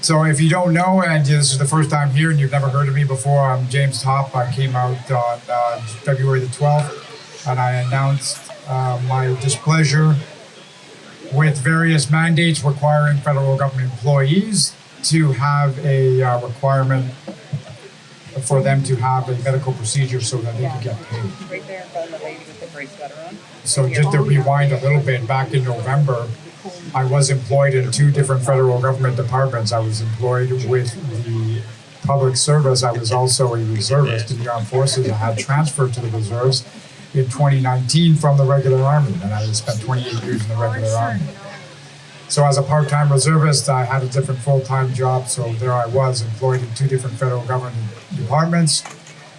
So if you don't know, and this is the first time here and you've never heard of me before, I'm James TOPP. I came out on February the 12th, and I announced my displeasure with various mandates requiring federal government employees to have a requirement for them to have a medical procedure so that they can get paid. Right there in front of the lady with the gray sweater on. So just to rewind a little bit, back in November, I was employed in 2 different federal government departments. I was employed with the public service. I was also a reservist in the armed forces. I had transferred to the reserves in 2019 from the regular army, and I spent 28 years in the regular army. So as a part-time reservist, I had a different full-time job. So there I was, employed in 2 different federal government departments,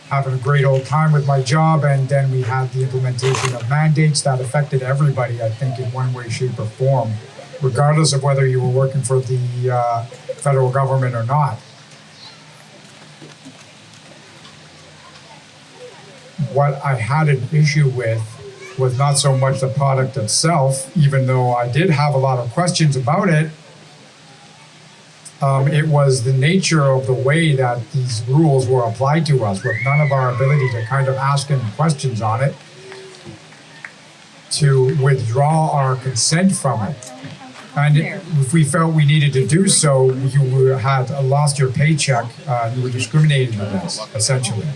having a great old time with my job. And then we had the implementation of mandates that affected everybody, I think, in one way, shape, or form, regardless of whether you were working for the federal government or not. What I had an issue with was not so much the product itself, even though I did have a lot of questions about it. It was the nature of the way that these rules were applied to us, with none of our ability to kind of ask any questions on it, to withdraw our consent from it. And if we felt we needed to do so, you had lost your paycheck, you were discriminated against, essentially.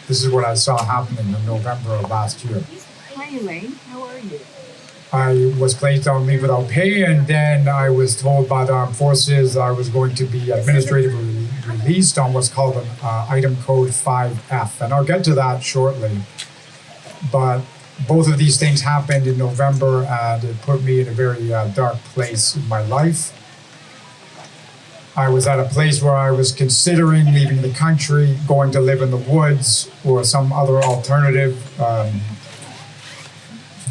This is what I saw happening in November of last year. Hi Elaine, how are you? I was placed on leave without pay, and then I was told by the armed forces I was going to be administratively released on what's called an item code 5F, and I'll get to that shortly. But both of these things happened in November, and it put me in a very dark place in my life. I was at a place where I was considering leaving the country, going to live in the woods, or some other alternative.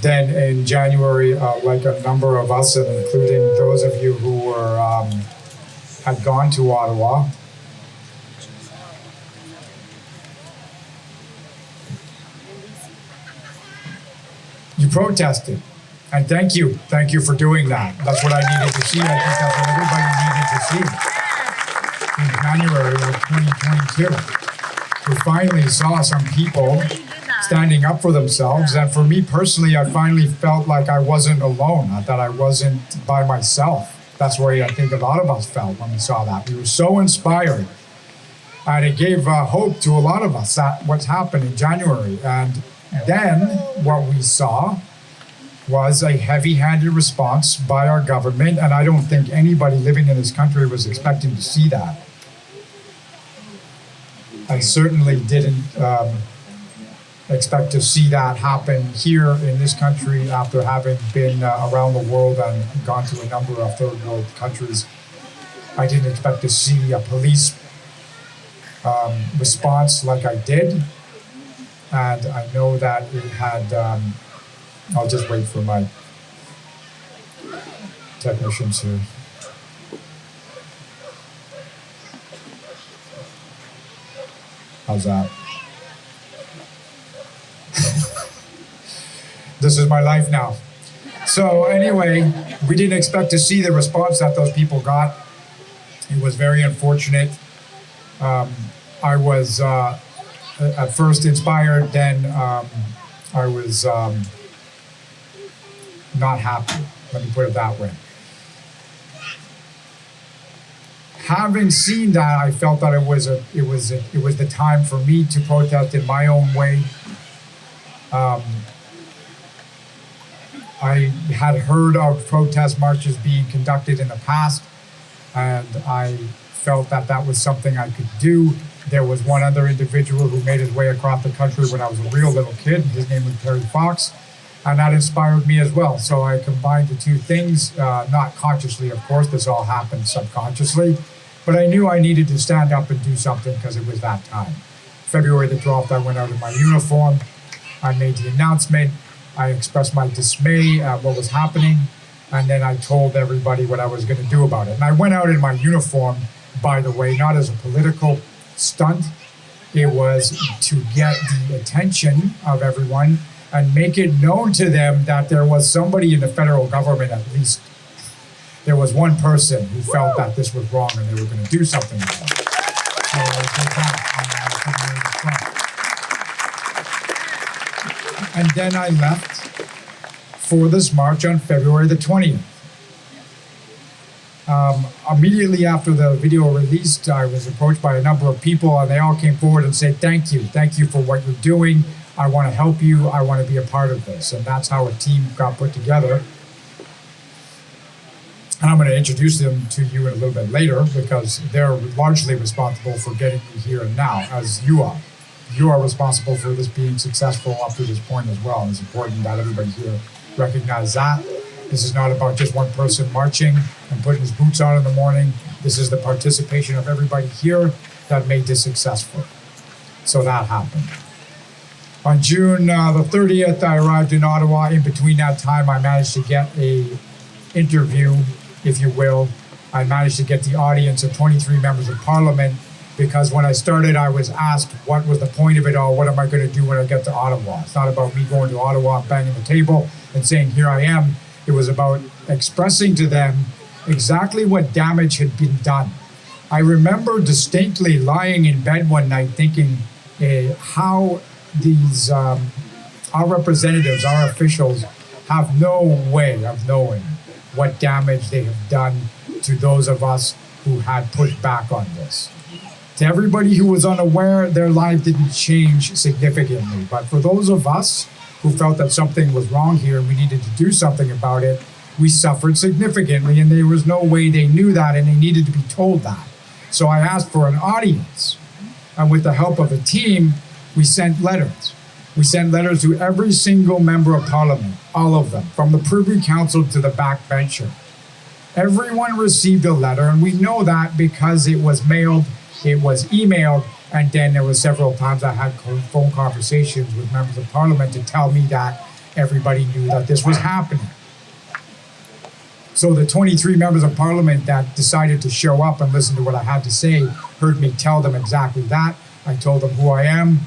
Then in January, like a number of us, and including those of you who were had gone to Ottawa, you protested. And thank you for doing that. That's what I needed to see. I think that's what everybody needed to see in January of 2022. We finally saw some people standing up for themselves. And for me personally, I finally felt like I wasn't alone, that I wasn't by myself. That's the way I think a lot of us felt when we saw that. We were so inspired. And it gave hope to a lot of us that what's happened in January. And then what we saw was a heavy-handed response by our government. And I don't think anybody living in this country was expecting to see that. I certainly didn't expect to see that happen here in this country after having been around the world and gone to a number of third world countries. I didn't expect to see a police response like I did. And I know that it had, I'll just wait for my technicians here. How's that? This is my life now. So anyway, we didn't expect to see the response that those people got. It was very unfortunate. I was at first inspired, then I was not happy. Let me put it that way. Having seen that, I felt that it was the time for me to protest in my own way. I had heard of protest marches being conducted in the past, and I felt that that was something I could do. There was one other individual who made his way across the country when I was a real little kid. His name was Terry Fox, and that inspired me as well. So I combined the 2 things, not consciously, of course. This all happened subconsciously, but I knew I needed to stand up and do something because it was that time. February the 12th, I went out in my uniform. I made the announcement. I expressed my dismay at what was happening, and then I told everybody what I was going to do about it. And I went out in my uniform, by the way, not as a political stunt. It was to get the attention of everyone and make it known to them that there was somebody in the federal government, at least there was one person who felt that this was wrong and they were going to do something about it. So I did that on and then I left for this march on February the 20th. Immediately after the video released, I was approached by a number of people and they all came forward and said, thank you for what you're doing. I want to help you. I want to be a part of this. And that's how a team got put together. And I'm going to introduce them to you in a little bit later because they're largely responsible for getting me here and now, as you are. You are responsible for this being successful up to this point as well. And it's important that everybody here recognize that. This is not about just one person marching and putting his boots on in the morning. This is the participation of everybody here that made this successful. So that happened. On June the 30th, I arrived in Ottawa. In between that time, I managed to get an interview, if you will. I managed to get the audience of 23 members of Parliament because when I started, I was asked what was the point of it all? What am I going to do when I get to Ottawa? It's not about me going to Ottawa, banging the table and saying, here I am. It was about expressing to them exactly what damage had been done. I remember distinctly lying in bed one night thinking how these, our representatives, our officials, have no way of knowing what damage they have done to those of us who had pushed back on this. To everybody who was unaware, their life didn't change significantly. But for those of us who felt that something was wrong here and we needed to do something about it, we suffered significantly, and there was no way they knew that, and they needed to be told that. So I asked for an audience, and with the help of a team, we sent letters. We sent letters to every single member of Parliament, all of them, from the Privy Council to the backbencher. Everyone received a letter, and we know that because it was mailed, it was emailed, and then there were several times I had phone conversations with members of Parliament to tell me that everybody knew that this was happening. So the 23 members of Parliament that decided to show up and listen to what I had to say heard me tell them exactly that. I told them who I am,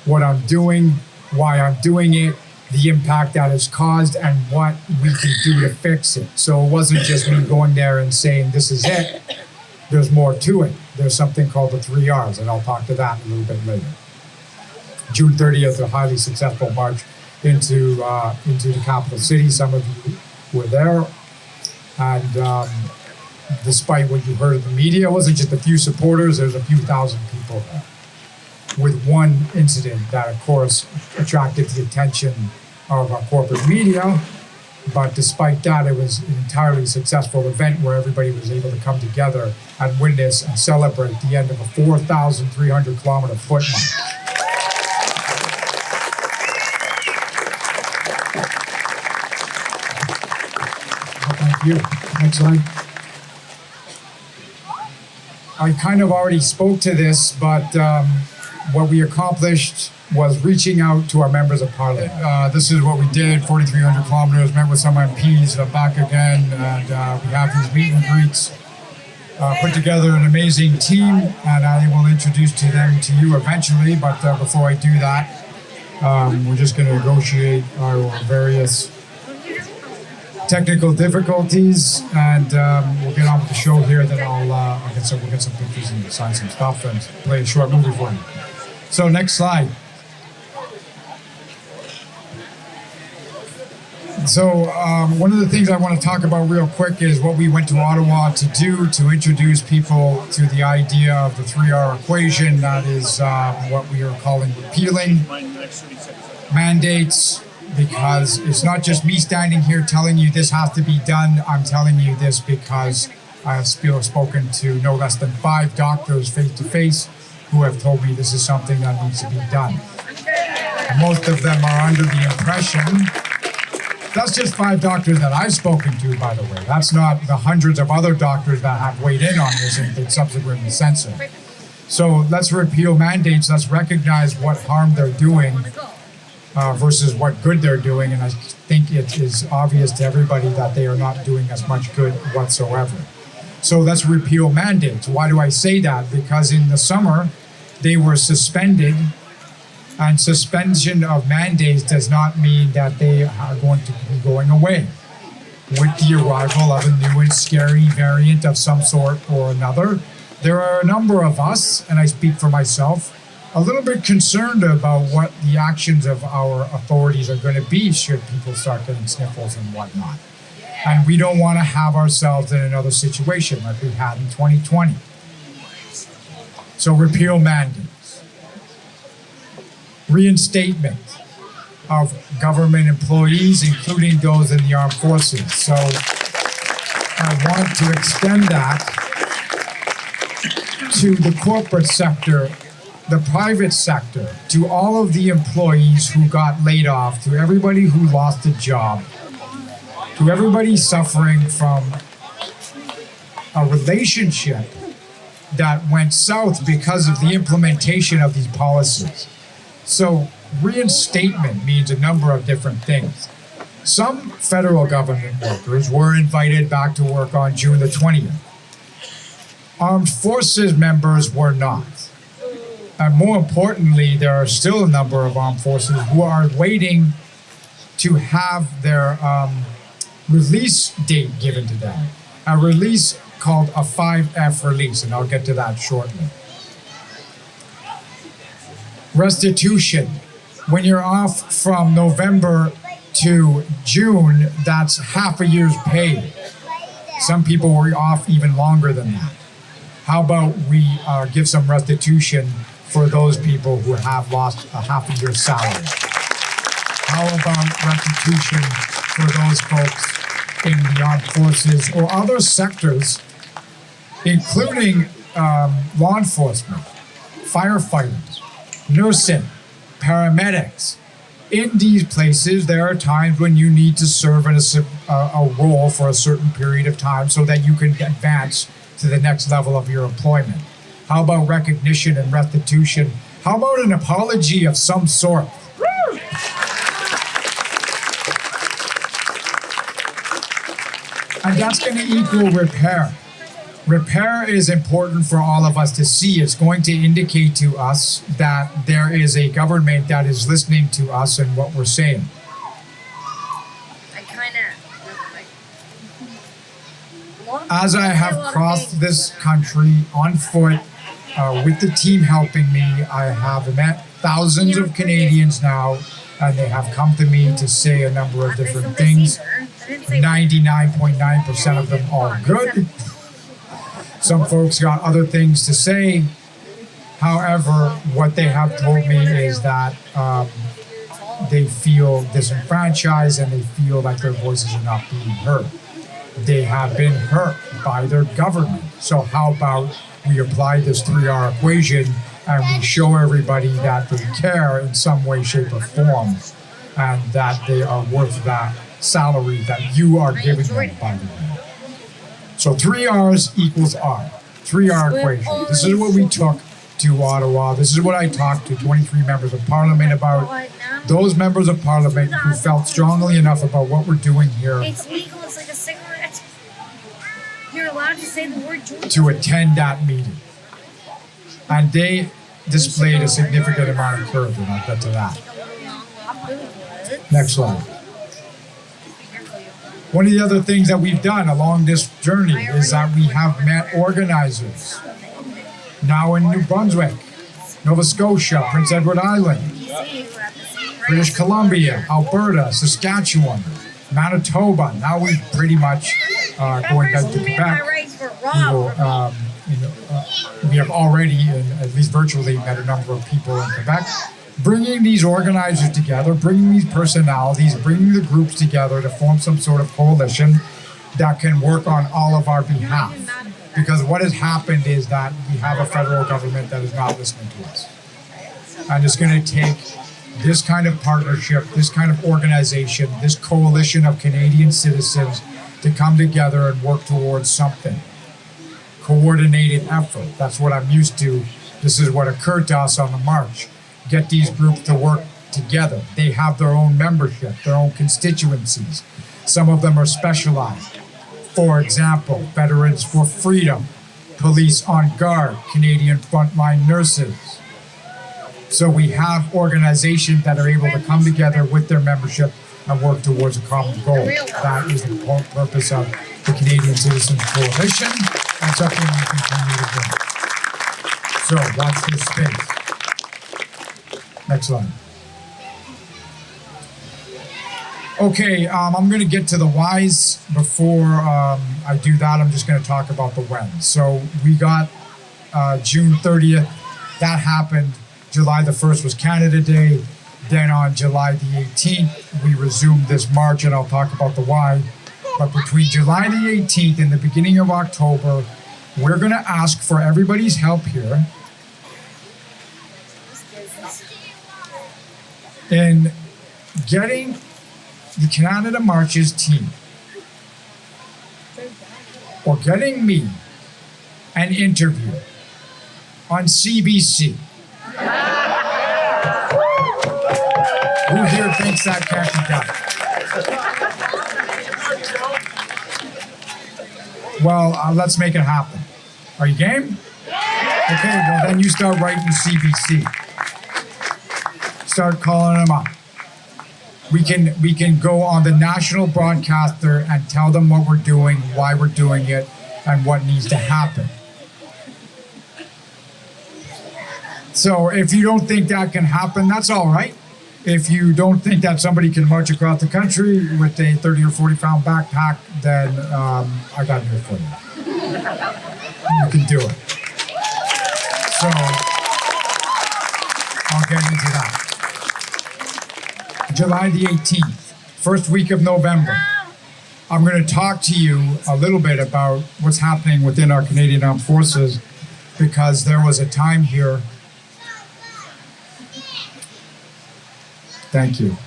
what I'm doing, why I'm doing it, the impact that it's caused, and what we can do to fix it. So it wasn't just me going there and saying, this is it. There's more to it. There's something called the 3 R's, and I'll talk to that a little bit later. June 30th, a highly successful march into the capital city. Some of you were there. And despite what you heard in the media, it wasn't just a few supporters, there's a few thousand people there. With one incident that, of course, attracted the attention of our corporate media. But despite that, it was an entirely successful event where everybody was able to come together and witness and celebrate the end of a 4,300 kilometer foot march. Thank you. Next slide. I kind of already spoke to this, but what we accomplished was reaching out to our members of Parliament. This is what we did, 4,300 kilometers, met with some MPs, back again, and we have these meet and greets. Put together an amazing team, and I will introduce to you eventually, but before I do that, we're just going to negotiate our various technical difficulties, and we'll get on with the show here. Then we'll get some pictures and sign some stuff and play a short movie for you. So next slide. So one of the things I want to talk about real quick is what we went to Ottawa to do to introduce people to the idea of the 3R equation. That is what we are calling repealing mandates, because it's not just me standing here telling you this has to be done. I'm telling you this because I have spoken to no less than 5 doctors face-to-face who have told me this is something that needs to be done. And most of them are under the impression, that's just 5 doctors that I've spoken to, by the way. That's not the hundreds of other doctors that have weighed in on this and been subsequently censored. So let's repeal mandates. Let's recognize what harm they're doing versus what good they're doing. And I think it is obvious to everybody that they are not doing as much good whatsoever. So let's repeal mandates. Why do I say that? Because in the summer, they were suspended, and suspension of mandates does not mean that they are going to be going away. with the arrival of a new and scary variant of some sort or another, there are a number of us, and I speak for myself, a little bit concerned about what the actions of our authorities are going to be should people start getting sniffles and whatnot. And we don't want to have ourselves in another situation like we had in 2020. So repeal mandates, reinstatement of government employees, including those in the armed forces. So I want to extend that to the corporate sector, the private sector, to all of the employees who got laid off, to everybody who lost a job, to everybody suffering from a relationship that went south because of the implementation of these policies. So reinstatement means a number of different things. Some federal government workers were invited back to work on June the 20th. Armed forces members were not. And more importantly, there are still a number of armed forces who are waiting to have their release date given to them. A release called a 5F release, and I'll get to that shortly. Restitution. When you're off from November to June, that's half a year's pay. Some people were off even longer than that. How about we give some restitution for those people who have lost a half a year's salary? How about restitution for those folks in the armed forces or other sectors, including law enforcement, firefighters, nursing, paramedics? In these places, there are times when you need to serve in a role for a certain period of time so that you can advance to the next level of your employment. How about recognition and restitution? How about an apology of some sort? And that's going to equal repair. Repair is important for all of us to see. It's going to indicate to us that there is a government that is listening to us and what we're saying. As I have crossed this country on foot, with the team helping me, I have met thousands of Canadians now, and they have come to me to say a number of different things. 99.9% of them are good. Some folks got other things to say. However, what they have told me is that they feel disenfranchised and they feel like their voices are not being heard. They have been hurt by their government. So how about we apply this 3R equation and we show everybody that they care in some way, shape, or form, and that they are worth that salary that you are giving them, by the way. So 3Rs equals R. 3R equation. This is what we took to Ottawa. This is what I talked to 23 members of Parliament about. Those members of Parliament who felt strongly enough about what we're doing here It's legal, it's like a cigarette. You're allowed to say the word joint. to attend that meeting. And they displayed a significant amount of courage, and I'll get to that. Next slide. One of the other things that we've done along this journey is that we have met organizers. Now in New Brunswick, Nova Scotia, Prince Edward Island, British Columbia, Alberta, Saskatchewan, Manitoba. Now we've pretty much going back to Quebec. We have already, at least virtually, met a number of people in Quebec. Bringing these organizers together, bringing these personalities, bringing the groups together to form some sort of coalition that can work on all of our behalf. Because what has happened is that we have a federal government that is not listening to us. And it's going to take this kind of partnership, this kind of organization, this coalition of Canadian citizens to come together and work towards something. Coordinated effort. That's what I'm used to. This is what occurred to us on the march. Get these groups to work together. They have their own membership, their own constituencies. Some of them are specialized. For example, Veterans for Freedom, Police on Guard, Canadian Frontline Nurses. So we have organizations that are able to come together with their membership and work towards a common goal. That is the whole purpose of the Canadian Citizens Coalition, and something we continue to do. So watch this space. Next slide. Okay, I'm going to get to the whys. Before I do that, I'm just going to talk about the when. So we got June 30th. That happened. July the 1st was Canada Day. Then on July the 18th, we resumed this march, and I'll talk about the why. But between July the 18th and the beginning of October, we're going to ask for everybody's help here in getting the Canada Marches team, or getting me an interview on CBC. Who here thinks that can't be done? Well, let's make it happen. Are you game? Okay, well then you start writing CBC. Start calling them up. We can go on the national broadcaster and tell them what we're doing, why we're doing it, and what needs to happen. So if you don't think that can happen, that's all right. If you don't think that somebody can march across the country with a 30 or 40 pound backpack, then I got news for you. You can do it. So I'll get into that. July the 18th, first week of November. I'm going to talk to you a little bit about what's happening within our Canadian Armed Forces, because there was a time here. Thank you.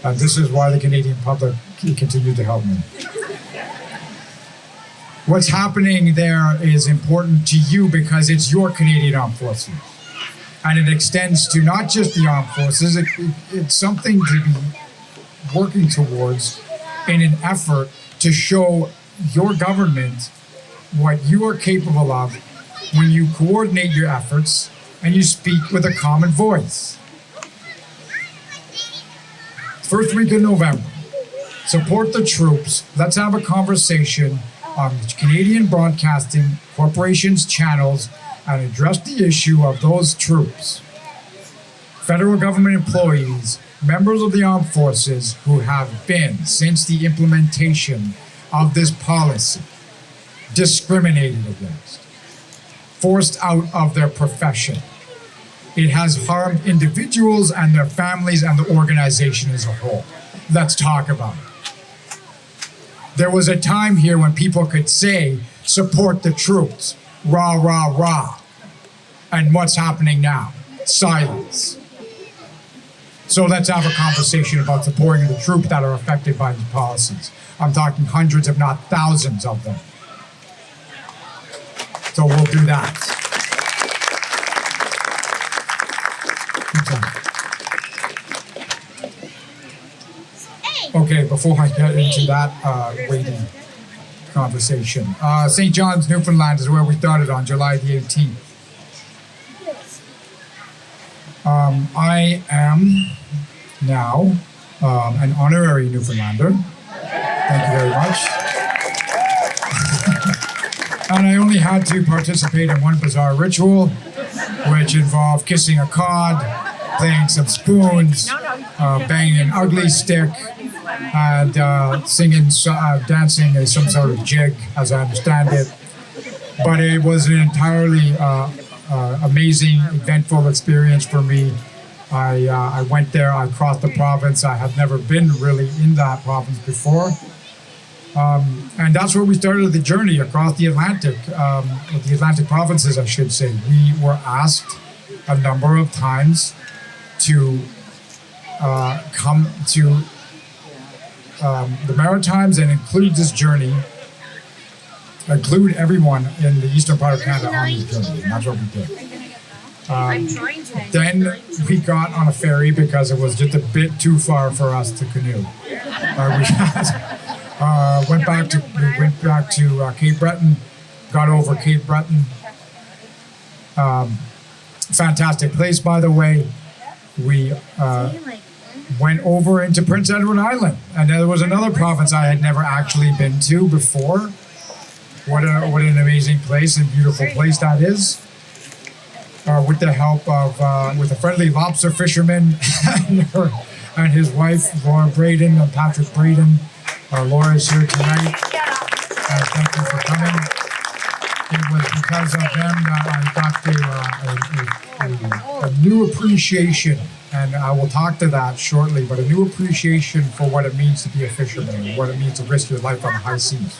This is why the Canadian public continue to help me. What's happening there is important to you because it's your Canadian Armed Forces. And it extends to not just the armed forces, it's something to be working towards in an effort to show your government what you are capable of when you coordinate your efforts and you speak with a common voice. First week of November, support the troops. Let's have a conversation on Canadian Broadcasting Corporation's channels and address the issue of those troops, federal government employees, members of the armed forces who have been, since the implementation of this policy, discriminated against, forced out of their profession. It has harmed individuals and their families and the organization as a whole. Let's talk about it. There was a time here when people could say, support the troops. Rah, rah, rah. And what's happening now? Silence. So let's have a conversation about supporting the troops that are affected by these policies. I'm talking hundreds, if not thousands of them. So we'll do that. Okay, before I get into that weighty conversation, St. John's, Newfoundland is where we started on July the 18th. I am now an honorary Newfoundlander. Thank you very much. And I only had to participate in one bizarre ritual, which involved kissing a cod, playing some spoons, banging an ugly stick, and singing, dancing some sort of jig, as I understand it. But it was an entirely amazing, eventful experience for me. I went there, I crossed the province. I had never been really in that province before. And that's where we started the journey across the Atlantic, the Atlantic provinces, I should say. We were asked a number of times to come to the Maritimes and include this journey, include everyone in the eastern part of Canada on this journey, and that's what we did. Then we got on a ferry because it was just a bit too far for us to canoe. We went back to Cape Breton, got over Cape Breton. Fantastic place, by the way. We went over into Prince Edward Island, and there was another province I had never actually been to before. What an amazing place and beautiful place that is. With the help of with a friendly lobster fisherman and his wife Laura Braden and Patrick Braden. Laura is here tonight. Thank you for coming. It was because of them that I got a new appreciation, and I will talk to that shortly, but a new appreciation for what it means to be a fisherman and what it means to risk your life on the high seas.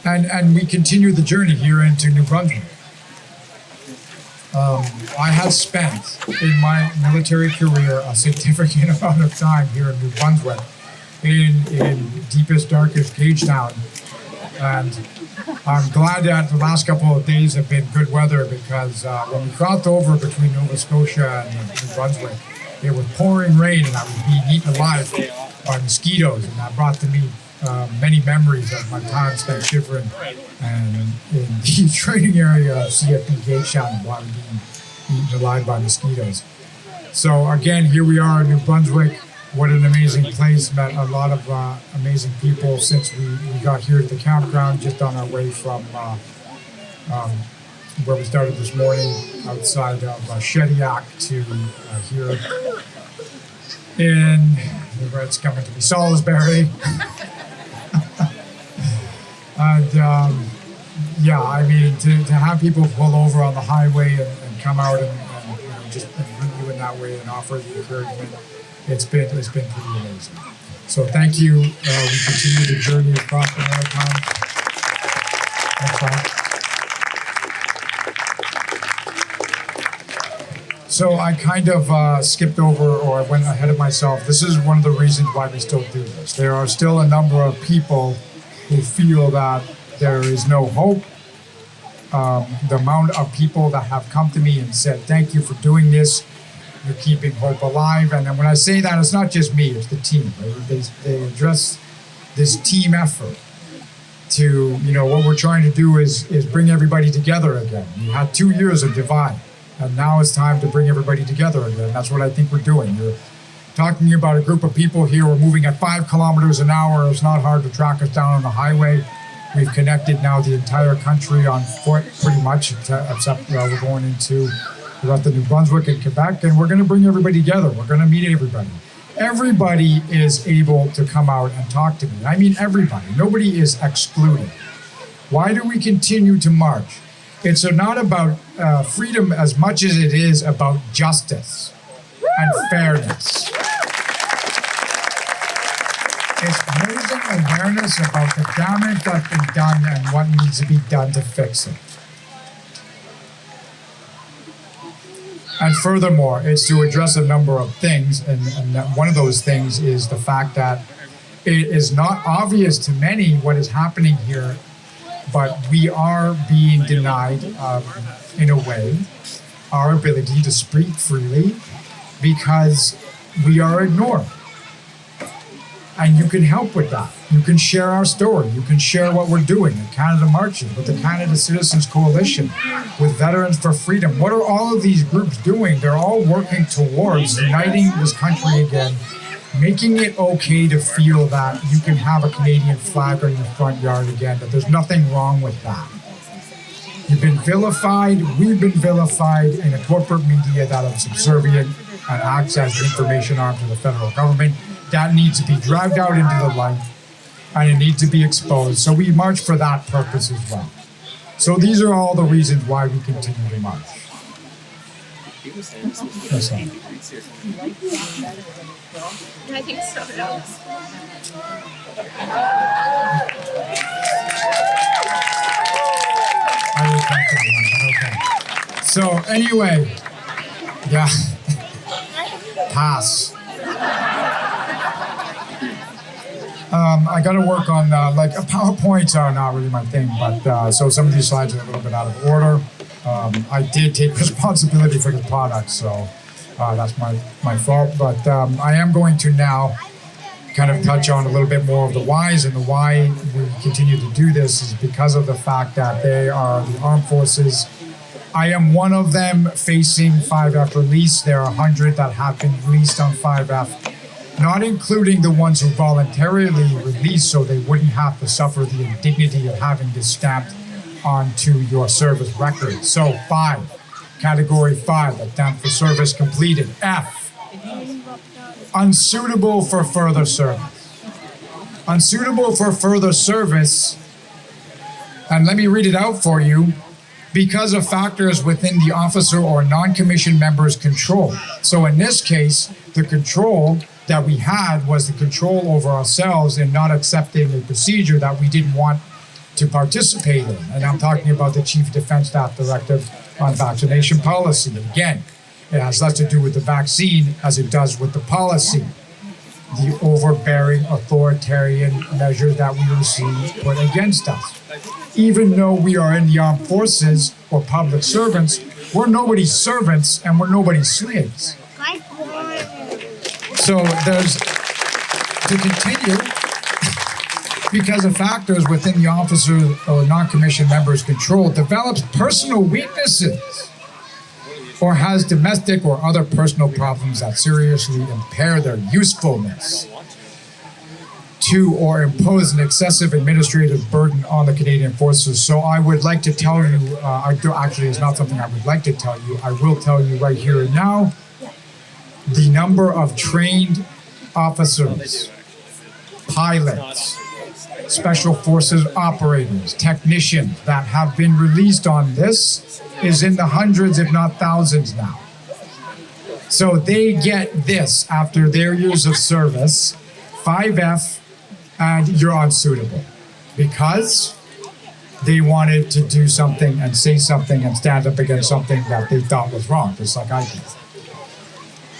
And we continue the journey here into New Brunswick. I have spent in my military career a significant amount of time here in New Brunswick, in deepest, darkest Gagetown. And I'm glad that the last couple of days have been good weather, because when we crossed over between Nova Scotia and New Brunswick, it was pouring rain and I was being eaten alive by mosquitoes, and that brought to me many memories of my time spent shivering and in the training area of CFB Gagetown while being eaten alive by mosquitoes. So again, here we are in New Brunswick. What an amazing place. Met a lot of amazing people since we got here to the campground, just on our way from where we started this morning outside of Shediac to here in, where it's coming to be, Salisbury. And yeah, I mean, to have people pull over on the highway and come out and you know, just greet you in that way and offer you encouragement, it's been pretty amazing. So thank you. We continue the journey across the Maritime. Next slide. So I kind of skipped over, or I went ahead of myself. This is one of the reasons why we still do this. There are still a number of people who feel that there is no hope. The amount of people that have come to me and said, thank you for doing this. You're keeping hope alive. And then when I say that, it's not just me, it's the team. Right? They address this team effort to, you know, what we're trying to do is bring everybody together again. We had 2 years of divide, and now it's time to bring everybody together again. That's what I think we're doing. You're talking about a group of people here. We're moving at 5 kilometers an hour. It's not hard to track us down on the highway. We've connected now the entire country on foot, pretty much, except we're going into the rest of New Brunswick and Quebec, and we're going to bring everybody together. We're going to meet everybody. Everybody is able to come out and talk to me. I mean, everybody. Nobody is excluded. Why do we continue to march? It's not about freedom as much as it is about justice and fairness. It's raising awareness about the damage that's been done and what needs to be done to fix it. And furthermore, it's to address a number of things, and one of those things is the fact that it is not obvious to many what is happening here, but we are being denied, in a way, our ability to speak freely because we are ignored. And you can help with that. You can share our story. You can share what we're doing at Canada Marches, with the Canada Citizens Coalition, with Veterans for Freedom. What are all of these groups doing? They're all working towards uniting this country again, making it okay to feel that you can have a Canadian flag on your front yard again, that there's nothing wrong with that. You've been vilified, we've been vilified in a corporate media that is subservient and acts as the information arm to the federal government. That needs to be dragged out into the light, and it needs to be exposed. So we march for that purpose as well. So these are all the reasons why we continue to march. Yes, sir. I think so. I was okay. So anyway, yeah, pass. I got to work on, PowerPoints are not really my thing, but so some of these slides are a little bit out of order. I did take responsibility for the product, so that's my fault. But I am going to now kind of touch on a little bit more of the whys, and the why we continue to do this is because of the fact that they are the armed forces I am one of them facing 5F release. There are 100 that have been released on 5F, not including the ones who voluntarily released so they wouldn't have to suffer the indignity of having this stamped onto your service record. So 5, category 5, attempt for service completed. F, unsuitable for further service. Unsuitable for further service, and let me read it out for you, because of factors within the officer or non-commissioned member's control. So in this case, the control that we had was the control over ourselves in not accepting a procedure that we didn't want to participate in. And I'm talking about the Chief Defense Staff Directive on vaccination policy. Again, it has less to do with the vaccine as it does with the policy. The overbearing authoritarian measures that we receive put against us. Even though we are in the armed forces or public servants, we're nobody's servants and we're nobody's slaves. So there's, to continue, because of factors within the officer or non-commissioned member's control, develops personal weaknesses or has domestic or other personal problems that seriously impair their usefulness to or impose an excessive administrative burden on the Canadian Forces. So I would like to tell you, actually it's not something I would like to tell you, I will tell you right here and now, the number of trained officers, pilots, special forces operators, technicians that have been released on this is in the hundreds, if not thousands now. So they get this after their years of service, 5F, and you're unsuitable because they wanted to do something and say something and stand up against something that they thought was wrong, just like I did.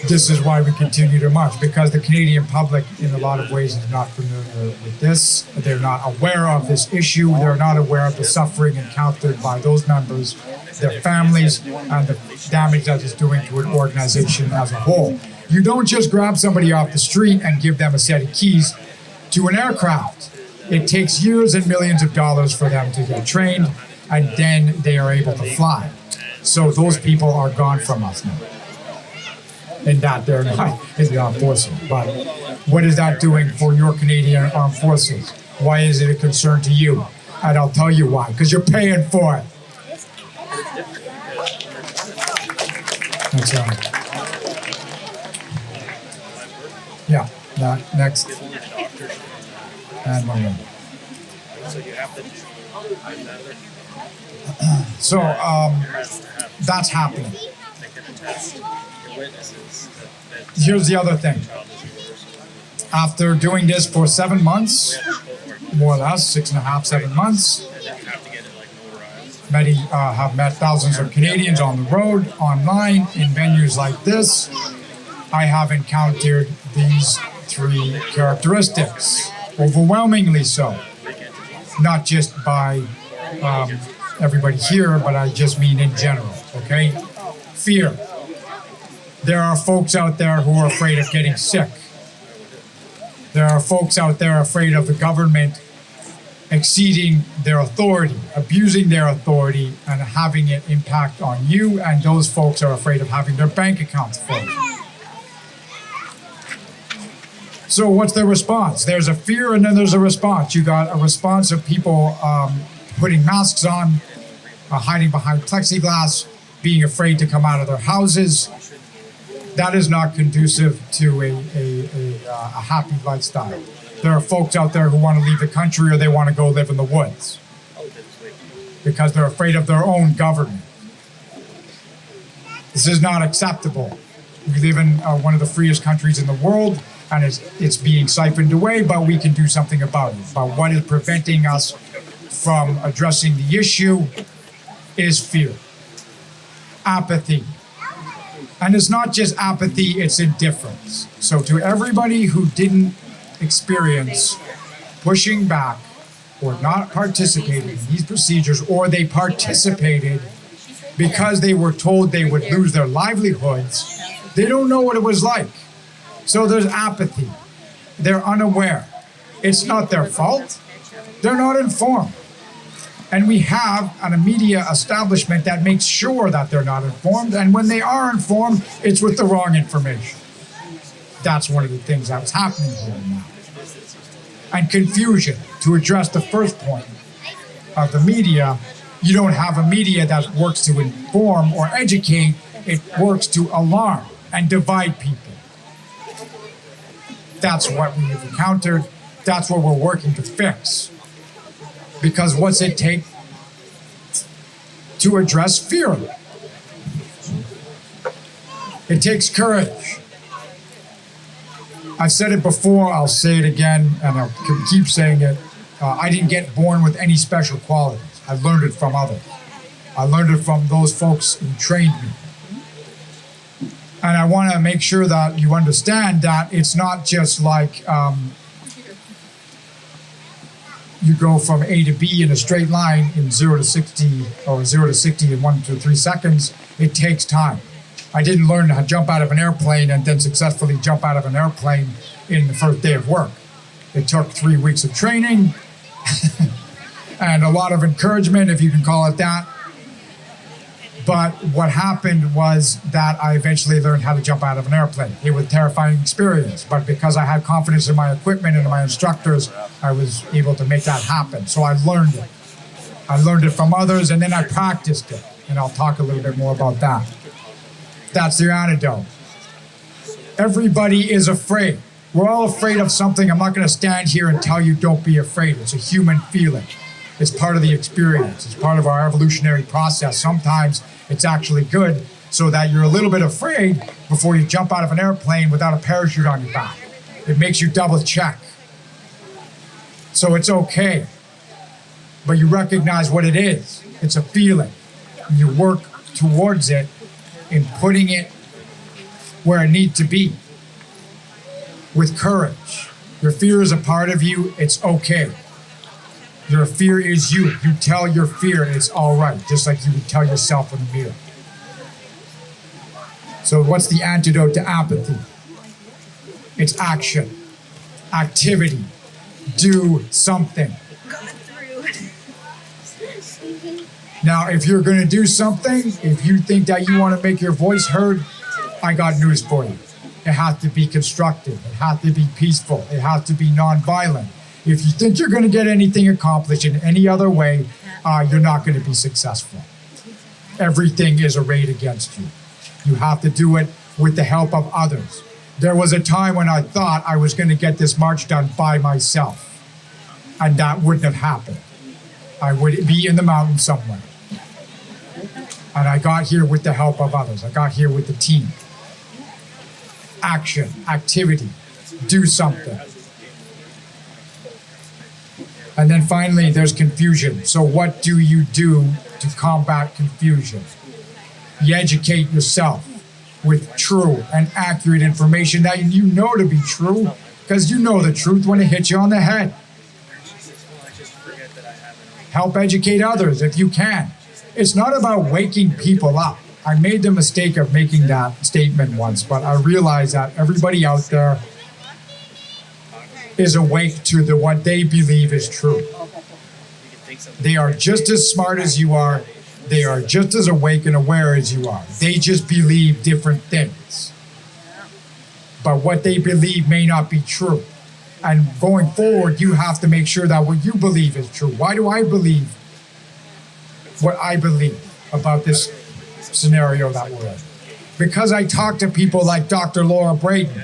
This is why we continue to march, because the Canadian public in a lot of ways is not familiar with this. They're not aware of this issue. They're not aware of the suffering encountered by those members, their families, and the damage that it's doing to an organization as a whole. You don't just grab somebody off the street and give them a set of keys to an aircraft. It takes years and millions of dollars for them to get trained, and then they are able to fly. So those people are gone from us now. And that they're not in the armed forces. But what is that doing for your Canadian armed forces? Why is it a concern to you? And I'll tell you why, because you're paying for it. That's yeah, next. And one more. So that's happening. Here's the other thing. After doing this for 7 months, more or less, 6.5, 7 months, many have met thousands of Canadians on the road, online, in venues like this. I have encountered these 3 characteristics, overwhelmingly so. Not just by everybody here, but I just mean in general, okay? Fear. There are folks out there who are afraid of getting sick. There are folks out there afraid of the government exceeding their authority, abusing their authority, and having it impact on you, and those folks are afraid of having their bank accounts frozen. So what's the response? There's a fear and then there's a response. You got a response of people putting masks on, hiding behind plexiglass, being afraid to come out of their houses. That is not conducive to a happy lifestyle. There are folks out there who want to leave the country or they want to go live in the woods because they're afraid of their own government. This is not acceptable. We live in one of the freest countries in the world, and it's being siphoned away, but we can do something about it. But what is preventing us from addressing the issue is fear, apathy. And it's not just apathy, it's indifference. So to everybody who didn't experience pushing back or not participating in these procedures, or they participated because they were told they would lose their livelihoods, they don't know what it was like. So there's apathy. They're unaware. It's not their fault. They're not informed. And we have a media establishment that makes sure that they're not informed. And when they are informed, it's with the wrong information. That's one of the things that was happening here now. And confusion. To address the first point of the media, you don't have a media that works to inform or educate. It works to alarm and divide people. That's what we have encountered. That's what we're working to fix. Because what's it take to address fear? It takes courage. I've said it before, I'll say it again, and I'll keep saying it. I didn't get born with any special qualities. I learned it from others. I learned it from those folks who trained me. And I want to make sure that you understand that it's not just like you go from A to B in a straight line in 0 to 60 or 0 to 60 in 1 to 3 seconds. It takes time. I didn't learn how to jump out of an airplane and then successfully jump out of an airplane in the first day of work. It took 3 weeks of training and a lot of encouragement, if you can call it that. But what happened was that I eventually learned how to jump out of an airplane. It was a terrifying experience, but because I had confidence in my equipment and my instructors, I was able to make that happen. So I learned it. I learned it from others, and then I practiced it. And I'll talk a little bit more about that. That's the antidote. Everybody is afraid. We're all afraid of something. I'm not going to stand here and tell you don't be afraid. It's a human feeling. It's part of the experience. It's part of our evolutionary process. Sometimes it's actually good so that you're a little bit afraid before you jump out of an airplane without a parachute on your back. It makes you double check. So it's okay. But you recognize what it is. It's a feeling. And you work towards it in putting it where it needs to be. With courage. Your fear is a part of you. It's okay. Your fear is you. You tell your fear it's all right, just like you would tell yourself in the mirror. So what's the antidote to apathy? It's action, activity, do something. Now, if you're going to do something, if you think that you want to make your voice heard, I got news for you. It has to be constructive. It has to be peaceful. It has to be nonviolent. If you think you're going to get anything accomplished in any other way, you're not going to be successful. Everything is arrayed against you. You have to do it with the help of others. There was a time when I thought I was going to get this march done by myself, and that wouldn't have happened. I would be in the mountains somewhere. And I got here with the help of others. I got here with the team. Action, activity, do something. And then finally, there's confusion. So what do you do to combat confusion? You educate yourself with true and accurate information that you know to be true, because you know the truth when it hits you on the head. Help educate others if you can. It's not about waking people up. I made the mistake of making that statement once, but I realized that everybody out there is awake to what they believe is true. They are just as smart as you are. They are just as awake and aware as you are. They just believe different things. But what they believe may not be true. And going forward, you have to make sure that what you believe is true. Why do I believe what I believe about this scenario that we're in? Because I talk to people like Dr. Laura Braden,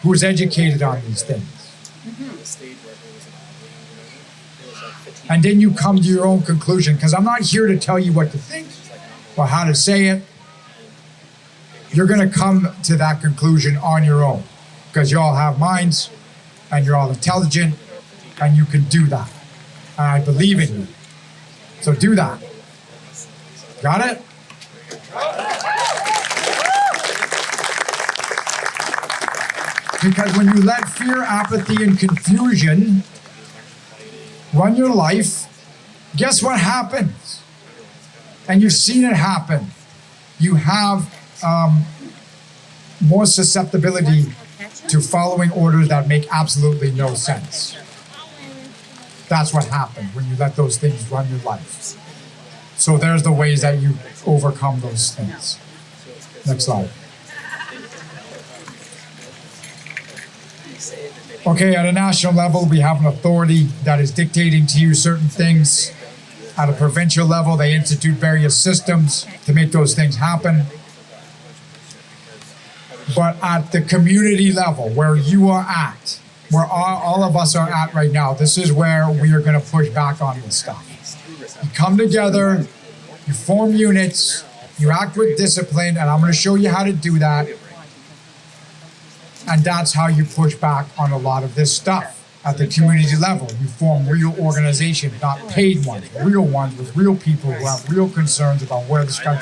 who is educated on these things. And then you come to your own conclusion, because I'm not here to tell you what to think or how to say it. You're going to come to that conclusion on your own, because you all have minds and you're all intelligent and you can do that. And I believe in you. So do that. Got it? Because when you let fear, apathy, and confusion run your life, guess what happens? And you've seen it happen. You have more susceptibility to following orders that make absolutely no sense. That's what happens when you let those things run your life. So there's the ways that you overcome those things. Next slide. Okay, at a national level, we have an authority that is dictating to you certain things. At a provincial level, they institute various systems to make those things happen. But at the community level, where you are at, where all of us are at right now, this is where we are going to push back on this stuff. You come together, you form units, you act with discipline, and I'm going to show you how to do that. And that's how you push back on a lot of this stuff. At the community level, you form real organizations, not paid ones, real ones with real people who have real concerns about where this country